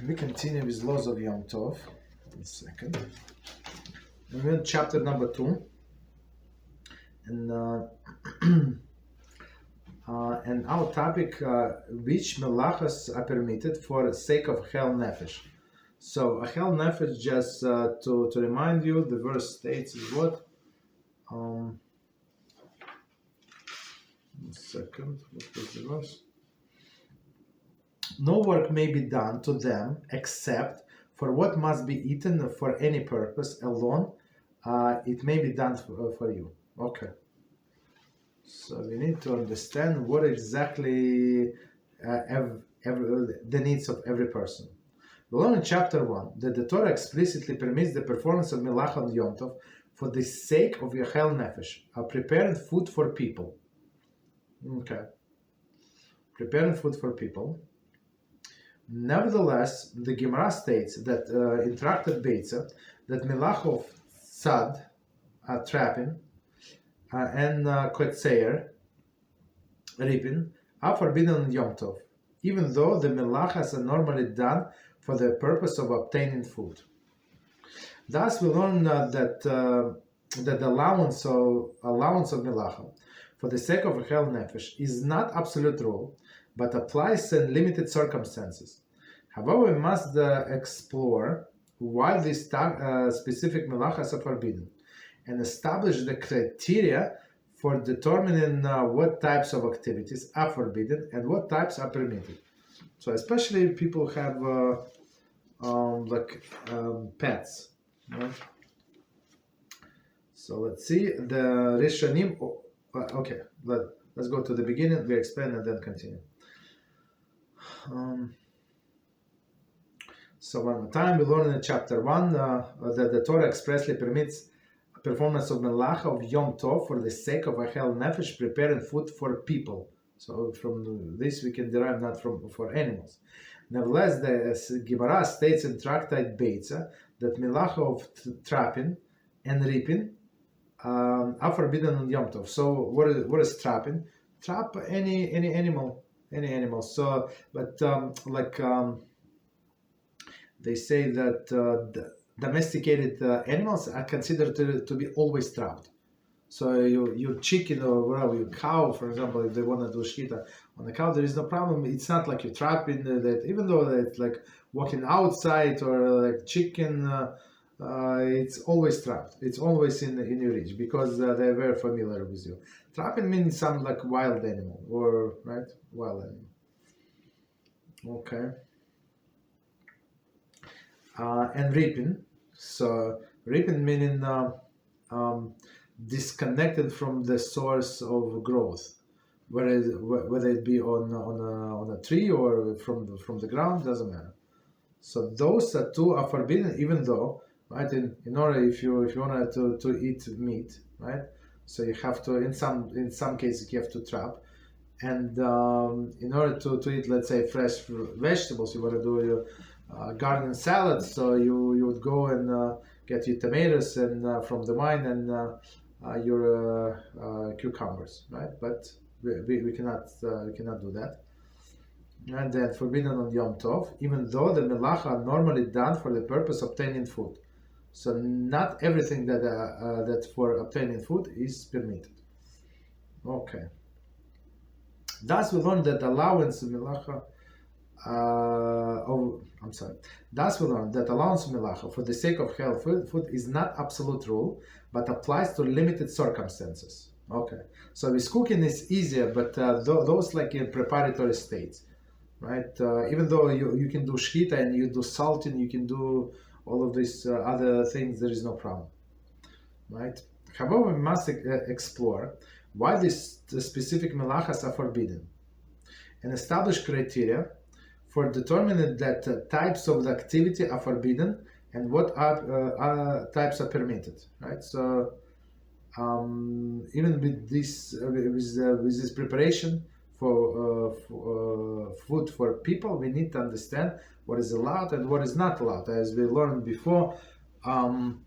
We continue with laws of Yom Tov. One second. And we're in chapter number 2. And and our topic, which Melachos are permitted for the sake of Ocheil Nefesh. So Ocheil Nefesh, just to remind you, the verse states is what? One second, what was the verse? No work may be done to them except for what must be eaten for any purpose alone. It may be done for you. Okay. So we need to understand what exactly the needs of every person. We learn in chapter 1 that the Torah explicitly permits the performance of Melachos on Yom Tov for the sake of Ocheil Nefesh, preparing food for people. Okay. Preparing food for people. Nevertheless, the Gemara states that interacted Beezrat, that Melachos sad, trapping, and kotzeir, reaping, are forbidden on Yom Tov, even though the melachas are normally done for the purpose of obtaining food. Thus, we learn that the allowance of melacha for the sake of Ocheil Nefesh is not absolute rule, but applies in limited circumstances. However, we must explore why these specific melachas are forbidden, and establish the criteria for determining what types of activities are forbidden and what types are permitted. So especially if people have pets, right? So let's see the Rishonim. Okay, let's go to the beginning. We explain and then continue. So one more time, we learn in chapter 1 that the Torah expressly permits performance of Melacha of Yom Tov for the sake of Ocheil Nefesh, preparing food for people. So from this we can derive not for animals. Nevertheless, the Gemara states in Tractate Beezrat that Melacha of trapping and reaping are forbidden on Yom Tov. So what is trapping? Trap any animal. So, but they say that domesticated animals are considered to be always trapped. So your chicken or whatever, your cow, for example, if they want to do shkita on the cow, there is no problem. It's not like you're trapping that, even though it's like walking outside or like chicken, it's always trapped. It's always in your reach because they're very familiar with you. Trapping means some like wild animal or wild animal. Okay. And reaping. So reaping meaning disconnected from the source of growth, whether it be on a tree or from the ground, doesn't matter. So those two are forbidden, even though in order if you want to eat meat, right? So you have to in some cases you have to trap. And in order to eat, let's say, fresh vegetables, you want to do your garden salad, so you would go and get your tomatoes and from the vine and your cucumbers, right? But we cannot do that. And then forbidden on Yom Tov, even though the melacha are normally done for the purpose of obtaining food. So not everything that for obtaining food is permitted. Okay. Thus we learn that allowance of melacha. Thus we learn that allowance of melacha for the sake of Ocheil food is not absolute rule, but applies to limited circumstances. Okay. So with cooking is easier, but those like in preparatory states, right? Even though you can do shkita and you do salting, you can do all of these other things, there is no problem, right? However, we must explore why these specific melachas are forbidden and establish criteria for determining that types of the activity are forbidden and what types are permitted, right? So even with this preparation for food for people, we need to understand what is allowed and what is not allowed. As we learned before, when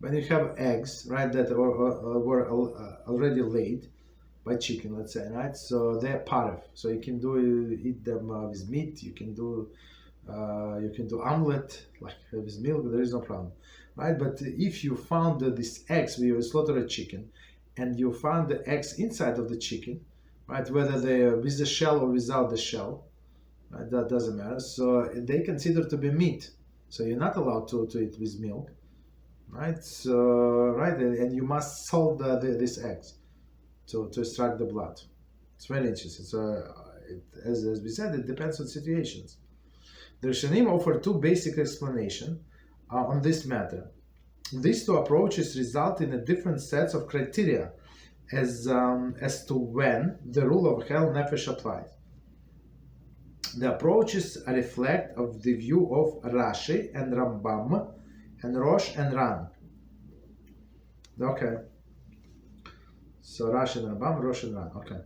you have eggs, right, that were already laid, by chicken, let's say, right? So they're paref. So you can eat them with meat. You can do omelet like with milk. There is no problem, right? But if you found these eggs, we slaughter a chicken, and you found the eggs inside of the chicken, right? Whether they are with the shell or without the shell, right? That doesn't matter. So they consider to be meat. So you're not allowed to eat with milk, right? So right, and you must salt these eggs to extract the blood. It's very interesting. So as we said, it depends on situations. The Rishonim offer two basic explanations on this matter. These two approaches result in a different sets of criteria as to when the rule of Ocheil Nefesh applies. The approaches reflect of the view of Rashi and Rambam and Rosh and Ran. Okay. So Rashi and Rambam, Rosh and Ran. Okay.